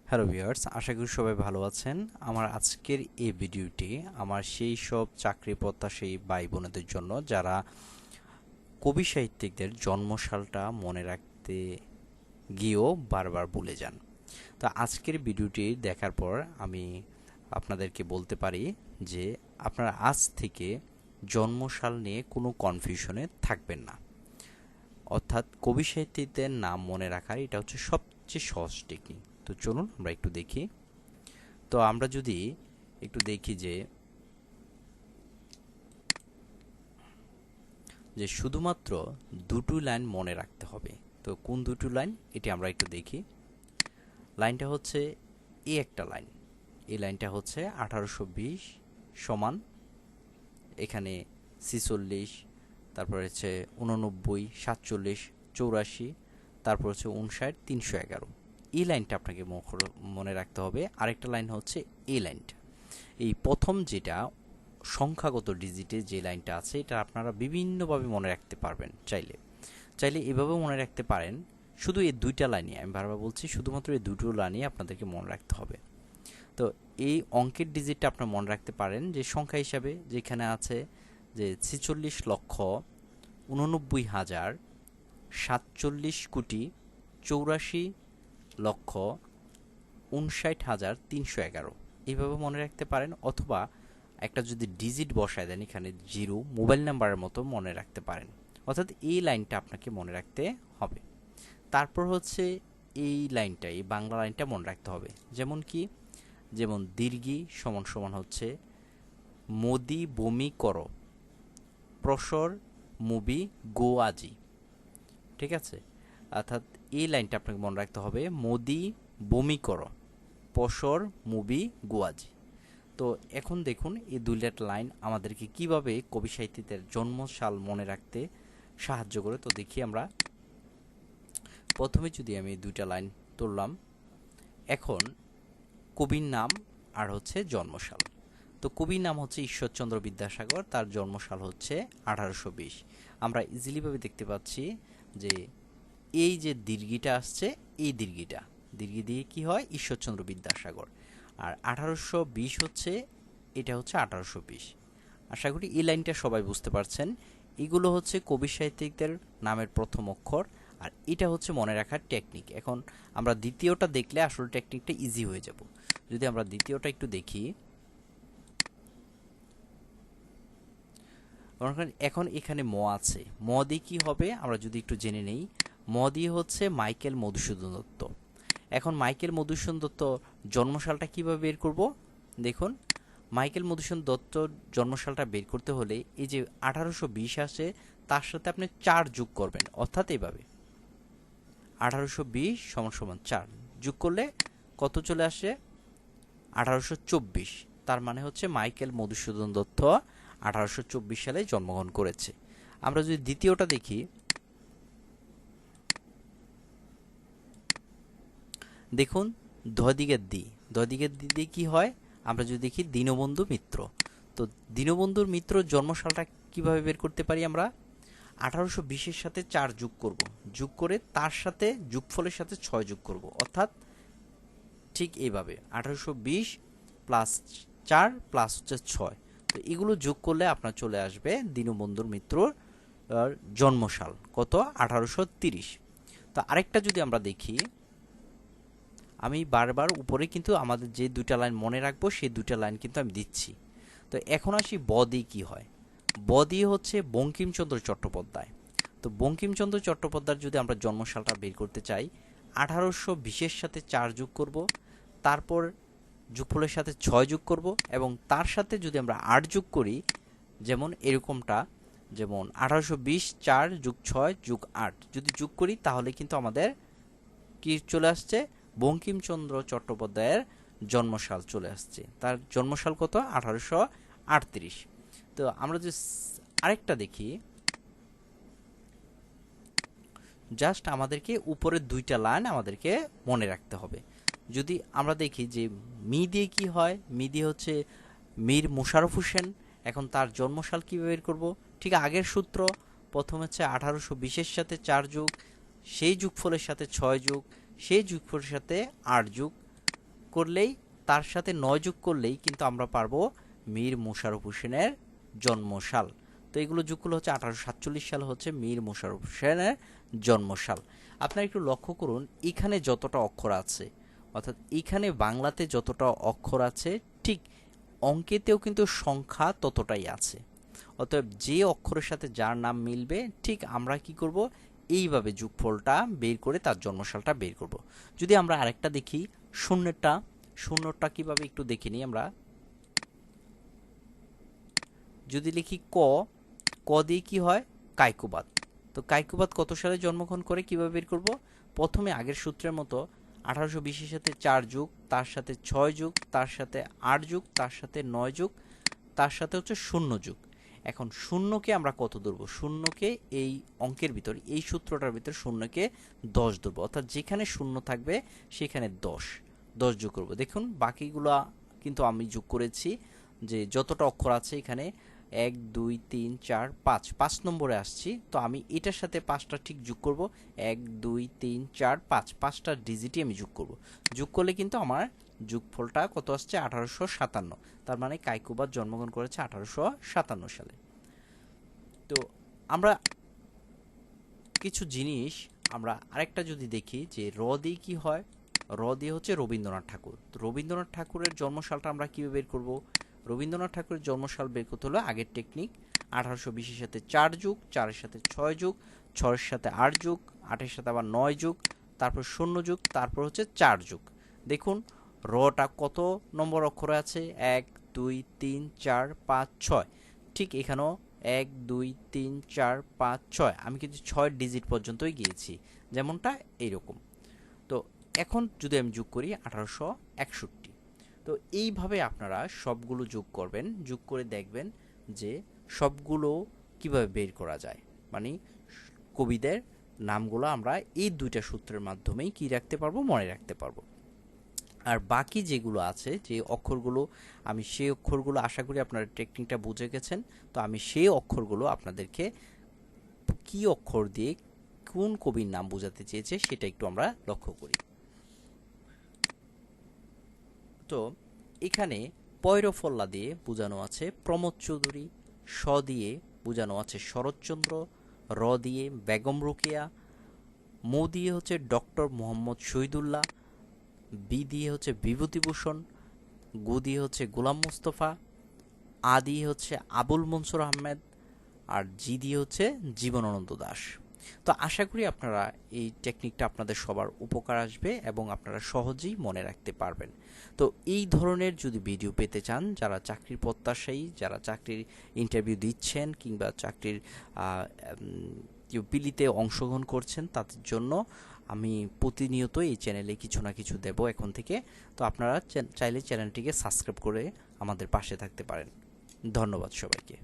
Hello viewers, আশা করি সবাই ভালো আছেন। আমার আজকের এই ভিডিওটি আমার সেই সব চাকরি প্রত্যাশী ভাই বোনেদের জন্য যারা কবি সাহিত্যিকদের জন্মসালটা মনে রাখতে গিয়েও বারবার ভুলে যান। তো আজকের ভিডিওটি দেখার পর আমি আপনাদেরকে বলতে পারি যে আপনারা আজ থেকে জন্মসাল নিয়ে কোনো কনফিউশনে থাকবেন না। অর্থাৎ কবি সাহিত্যিকদের নাম মনে রাখার এটা হচ্ছে সবচেয়ে সহজ টেকনিক। তো চলুন আমরা একটু দেখি। তো আমরা যদি একটু দেখি যে শুধুমাত্র দুটো লাইন মনে রাখতে হবে। তো কোন দুটো লাইন এটি আমরা একটু দেখি। লাইনটা হচ্ছে এই একটা লাইন, এই লাইনটা হচ্ছে 1820 সমান এখানে 46, তারপর হচ্ছে 89, 47, 84, তারপর হচ্ছে 59, 311। এই লাইনটা আপনাকে মনে রাখতে হবে। আরেকটা লাইন হচ্ছে এই লাইনটা, এই প্রথম যেটা সংখ্যাগত ডিজিটে যে লাইনটা আছে এটা আপনারা বিভিন্নভাবে মনে রাখতে পারবেন। চাইলে চাইলে এভাবেও মনে রাখতে পারেন। শুধু এই দুইটা লাইনই, আমি বারবার বলছি, শুধুমাত্র এই দুটো লাইনই আপনাদেরকে মনে রাখতে হবে। তো এই অঙ্কের ডিজিটটা আপনারা মনে রাখতে পারেন যে সংখ্যা হিসাবে যেখানে আছে যে 46,89,84,59,311 এইভাবে মনে রাখতে পারেন। অথবা একটা যদি ডিজিট বসায় দেন এখানে জিরো, মোবাইল নাম্বারের মতো মনে রাখতে পারেন। অর্থাৎ এই লাইনটা আপনাকে মনে রাখতে হবে। তারপর হচ্ছে এই লাইনটা, এই বাংলা লাইনটা মনে রাখতে হবে। যেমন দীর্ঘি সমান সমান হচ্ছে মোদি বমি করো, প্রসর মুবি গো আজি। ঠিক আছে? অর্থাৎ এই লাইনটা আপনাকে মনে রাখতে হবে, মোদি বমি করো, প্রসর মুবি গো আজি। তো এখন দেখুন এই দুইটা লাইন আমাদেরকে কিভাবে কবি সাহিত্যিকের জন্মসাল মনে রাখতে সাহায্য করে। তো দেখি আমরা। প্রথমে যদি আমি দুইটা লাইন তুললাম, এখন কবির নাম আর হচ্ছে জন্মসাল। তো কবির নাম হচ্ছে ঈশ্বরচন্দ্র বিদ্যাসাগর, তার জন্মসাল হচ্ছে 1820। আমরা ইজিলিভাবে দেখতে পাচ্ছি যে এই যে দীর্ঘিটা আসছে, এই দীর্ঘি দিয়ে কি হয়, ঈশ্বরচন্দ্র বিদ্যাসাগর। আর 1820 হচ্ছে, এটা হচ্ছে 1820। আশা করি এই লাইনটা সবাই বুঝতে পারছেন। এগুলো হচ্ছে কবি সাহিত্যিকদের নামের প্রথম অক্ষর, আর এটা হচ্ছে মনে রাখার টেকনিক। এখন আমরা দ্বিতীয়টা দেখলে আসলে টেকনিকটা ইজি হয়ে যাব। যদি আমরা দ্বিতীয়টা একটু দেখি, এখন এখানে ম আছে, ম দিয়ে কি হবে আমরা যদি একটু জেনে নেই। ম দিয়ে হচ্ছে মাইকেল মধুসূদন দত্ত। এখন মাইকেল মধুসূদন দত্ত জন্মসালটা কিভাবে বের করব? দেখুন, মাইকেল মধুসূদন দত্ত জন্মসালটা বের করতে হলে এই যে 1820 আসে, তার সাথে আপনি 4 যোগ করবেন। অর্থাৎ এইভাবে 1820 সমান সমান 4 যোগ করলে কত চলে আসে? 1824। তার মানে হচ্ছে মাইকেল মধুসূদন দত্ত 1824 সালে জন্মগ্রহণ করেছে। আমরা যদি দ্বিতীয়টা দেখি, দেখুন দদিকের দি দিয়ে কি হয়, আমরা যদি দেখি দীনবন্ধু মিত্র। তো দীনবন্ধুর মিত্র জন্মসালটা কিভাবে বের করতে পারি আমরা? 1820-এর সাথে 4 যোগ করব, যোগ করে তার সাথে যোগফলের সাথে 6 যোগ করব। অর্থাৎ ঠিক এইভাবে 1820 প্লাস 4 প্লাস হচ্ছে 6। তো এগুলো যোগ করলে আপনার চলে আসবে দীনবন্ধুর মিত্রর জন্মসাল কত, 1830। তো আরেকটা যদি আমরা দেখি, আমি বারবার উপরে কিন্তু আমাদের যে দুইটা লাইন মনে রাখবো সেই দুইটা লাইন কিন্তু আমি দিচ্ছি। তো এখন আসি ব দিয়ে কি হয়। ব দিয়ে হচ্ছে বঙ্কিমচন্দ্র চট্টোপাধ্যায়। তো বঙ্কিমচন্দ্র চট্টোপাধ্যায়ের যদি আমরা জন্মসালটা বের করতে চাই, 1820-এর সাথে 4 যোগ করব, তারপর যোগফলের সাথে 6 যোগ করব, এবং তার সাথে যদি আমরা 8 যোগ করি, যেমন এরকমটা, যেমন 1820 4 যোগ 6 যোগ 8 যদি যোগ করি, তাহলে কিন্তু আমাদের কি চলে আসছে, বঙ্কিমচন্দ্র চট্টোপাধ্যায়ের জন্মসাল চলে আসছে। তার জন্মসাল কত, 1838। তো আমরা যে আরেকটা দেখি, জাস্ট আমাদেরকে উপরের দুইটা লাইন আমাদেরকে মনে রাখতে হবে। যদি আমরা দেখি যে মি দিয়ে কি হয়, মি দিয়ে হচ্ছে মীর মোশাররফ হোসেন। এখন তার জন্মসাল কীভাবে বের করব? ঠিক আগের সূত্র, প্রথম হচ্ছে 1820-এর সাথে 4 যোগ, সেই যোগফলের সাথে 6 যোগ, সেই যোগফলের সাথে 8 যোগ, করলেই, তার সাথে 9 যোগ করলেই কিন্তু আমরা পারবো মীর মোশাররফ হোসেনের জন্মসাল। তো এগুলো যোগ করলে হচ্ছে 1847 সাল হচ্ছে মীর মোশাররফ হোসেনের জন্মসাল। আপনারা একটু লক্ষ্য করুন, এখানে যতটা অক্ষর আছে, অর্থাৎ এখানে বাংলাতে যতটা অক্ষর আছে, ঠিক অঙ্কেতেও কিন্তু সংখ্যা ততটাই আছে। অতএব যে অক্ষরের সাথে যার নাম মিলবে, ঠিক আমরা কি করব, এইভাবে যোগফলটা বের করে তার জন্মসালটা বের করব। যদি আমরা আরেকটা দেখি, শূন্যটা কিভাবে একটু দেখে নিই আমরা। যদি লিখি ক দিয়ে কি হয়, কায়কোবাদ। তো কায়কোবাদ কত সালে জন্মগ্রহণ করে কিভাবে বের করব? প্রথমে আগের সূত্রের মতো 1820-এর সাথে 4 যোগ, তার সাথে 6 যোগ, তার সাথে 8 যোগ, তার সাথে 9 যোগ, তার সাথে হচ্ছে 0 যোগ। এখন শূন্যকে আমরা কত ধরবো? শূন্যকে এই অঙ্কের ভিতর, এই সূত্রটার ভিতর শূন্যকে 10 ধরবো, অর্থাৎ যেখানে শূন্য থাকবে সেখানে 10 যোগ করব। দেখুন বাকিগুলা কিন্তু আমি যোগ করেছি, যে যতটা অক্ষর আছে এখানে 1 2 3 4 5, 5 নম্বরে আসছি, তো আমি এটার সাথে 5টা ঠিক যোগ করব। 1 2 3 4 5, 5টা ডিজিটই আমি যোগ করব। যোগ করলে কিন্তু আমার যোগফলটা কত আসছে? 1857। তার মানে কায়কোবাদ জন্মগ্রহণ করেছে 1857 সালে। তো আমরা কিছু জিনিস আমরা আরেকটা যদি দেখি, যে র দিয়ে কি হয়, র দিয়ে হচ্ছে রবীন্দ্রনাথ ঠাকুর। তো রবীন্দ্রনাথ ঠাকুরের জন্মসালটা আমরা কীভাবে বের করব? রবীন্দ্রনাথ ঠাকুরের জন্মসাল বের করতে হলো আগের টেকনিক, 1820-এর সাথে 4 যোগ, 4-এর সাথে 6 যোগ, 6-এর সাথে 8 যোগ, 8-এর সাথে আবার 9 যোগ, তারপর 0 যোগ, তারপর হচ্ছে 4 যোগ। দেখুন রটা কত নম্বর অক্ষরে আছে? 1 2 3 4 5 6। ঠিক এখানেও 1 2 3 4 5 6, আমি কিন্তু 6 ডিজিট পর্যন্তই গিয়েছি, যেমনটা এইরকম। তো এখন যদি আমি যোগ করি 1861। তো এইভাবে আপনারা সবগুলো যোগ করবেন, যোগ করে দেখবেন যে সবগুলো কিভাবে বের করা যায়। মানে কবিদের নামগুলো আমরা এই দুইটা সূত্রের মাধ্যমেই কি রাখতে পারবো, মনে রাখতে পারবো। আর বাকি যেগুলো আছে, যে অক্ষরগুলো, আমি সেই অক্ষরগুলো আশা করি আপনারা টেকনিকটা বুঝে গেছেন। তো আমি সেই অক্ষরগুলো আপনাদেরকে কি অক্ষর দিয়ে কোন কবির নাম বোঝাতে চেয়েছে সেটা একটু আমরা লক্ষ্য করি। তো এখানে পয়রফল্লা দিয়ে বোঝানো আছে প্রমোদ চৌধুরী, স দিয়ে বোঝানো আছে শরৎচন্দ্র, র দিয়ে বেগম রোকেয়া, মো দিয়ে হচ্ছে ডক্টর মোহাম্মদ শহীদুল্লাহ, বি দিয়ে হচ্ছে বিভূতিভূষণ, গু দিয়ে হচ্ছে গোলাম মুস্তফা, আ দিয়ে হচ্ছে আবুল মনসুর আহমেদ, আর জি দিয়ে হচ্ছে জীবনানন্দ দাশ। তো আশা করি আপনারা এই টেকনিকটা আপনাদের সবার উপকার আসবে এবং আপনারা সহজেই মনে রাখতে পারবেন। তো এই ধরনের যদি ভিডিও পেতে চান, যারা চাকরির প্রত্যাশী, যারা চাকরির ইন্টারভিউ দিচ্ছেন কিংবা চাকরির পিলিতে অংশগ্রহণ করছেন, তাদের জন্য আমি প্রতিনিয়ত এই চ্যানেলে কিছু না কিছু দেব এখন থেকে। তো আপনারা চাইলে চ্যানেলটিকে সাবস্ক্রাইব করে আমাদের পাশে থাকতে পারেন। ধন্যবাদ সবাইকে।